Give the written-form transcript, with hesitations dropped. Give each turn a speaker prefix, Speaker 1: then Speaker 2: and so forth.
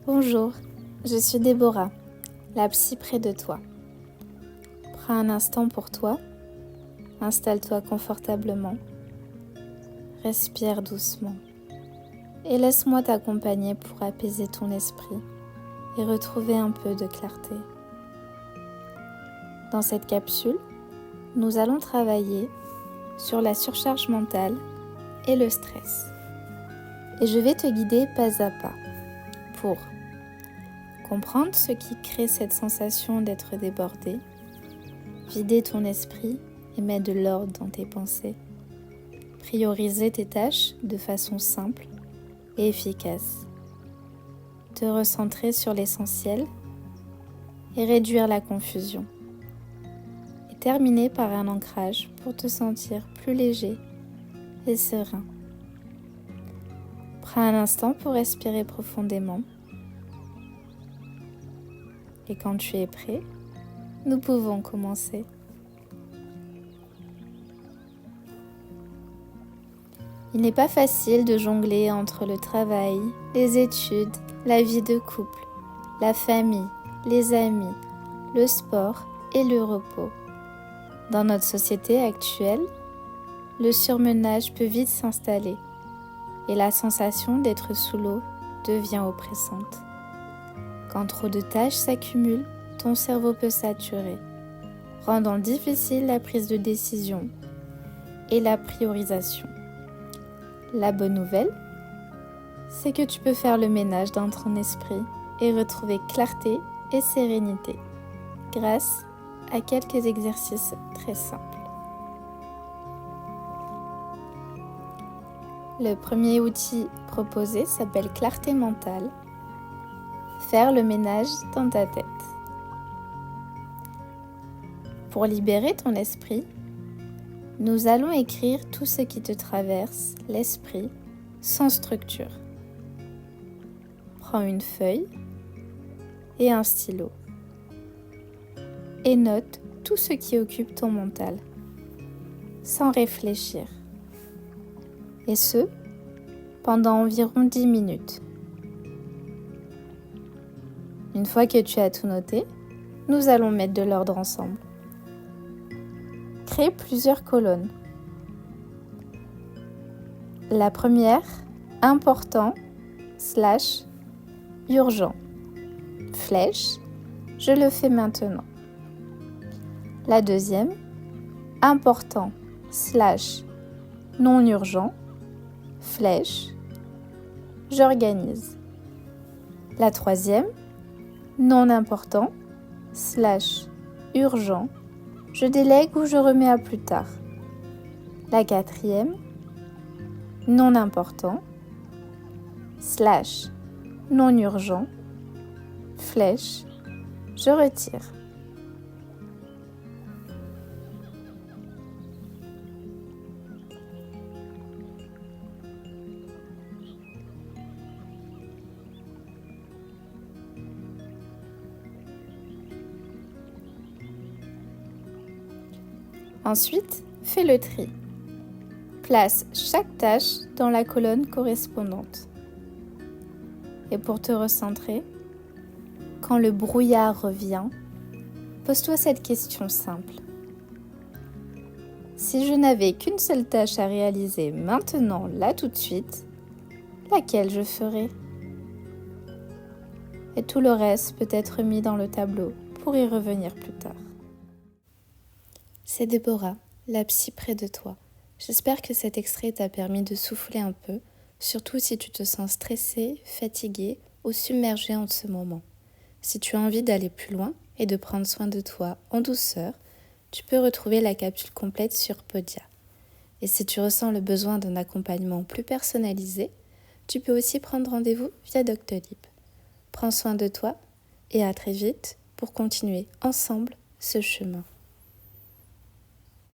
Speaker 1: Bonjour, je suis Déborah, la psy près de toi. Prends un instant pour toi, installe-toi confortablement, respire doucement et laisse-moi t'accompagner pour apaiser ton esprit et retrouver un peu de clarté. Dans cette capsule, nous allons travailler sur la surcharge mentale et le stress. Et je vais te guider pas à pas pour comprendre ce qui crée cette sensation d'être débordé, vider ton esprit et mettre de l'ordre dans tes pensées, prioriser tes tâches de façon simple et efficace, te recentrer sur l'essentiel et réduire la confusion, et terminer par un ancrage pour te sentir plus léger et serein. Prends un instant pour respirer profondément. Et quand tu es prêt, nous pouvons commencer. Il n'est pas facile de jongler entre le travail, les études, la vie de couple, la famille, les amis, le sport et le repos. Dans notre société actuelle, le surmenage peut vite s'installer et la sensation d'être sous l'eau devient oppressante. Quand trop de tâches s'accumulent, ton cerveau peut saturer, rendant difficile la prise de décision et la priorisation. La bonne nouvelle, c'est que tu peux faire le ménage dans ton esprit et retrouver clarté et sérénité grâce à quelques exercices très simples. Le premier outil proposé s'appelle clarté mentale. Faire le ménage dans ta tête. Pour libérer ton esprit, nous allons écrire tout ce qui te traverse l'esprit sans structure. Prends une feuille et un stylo et note tout ce qui occupe ton mental, sans réfléchir. Et ce, pendant environ 10 minutes. Une fois que tu as tout noté, nous allons mettre de l'ordre ensemble. Crée plusieurs colonnes. La première, important / urgent. Flèche, je le fais maintenant. La deuxième, important / non urgent. Flèche, j'organise. La troisième, non important / urgent, je délègue ou je remets à plus tard. La quatrième, non important / non urgent, flèche, je retire. Ensuite, fais le tri. Place chaque tâche dans la colonne correspondante. Et pour te recentrer, quand le brouillard revient, pose-toi cette question simple. Si je n'avais qu'une seule tâche à réaliser maintenant, là tout de suite, laquelle je ferais ? Et tout le reste peut être mis dans le tableau pour y revenir plus tard. C'est Déborah, la psy près de toi. J'espère que cet extrait t'a permis de souffler un peu, surtout si tu te sens stressé, fatigué ou submergé en ce moment. Si tu as envie d'aller plus loin et de prendre soin de toi en douceur, tu peux retrouver la capsule complète sur Podia. Et si tu ressens le besoin d'un accompagnement plus personnalisé, tu peux aussi prendre rendez-vous via Doctolib. Prends soin de toi et à très vite pour continuer ensemble ce chemin.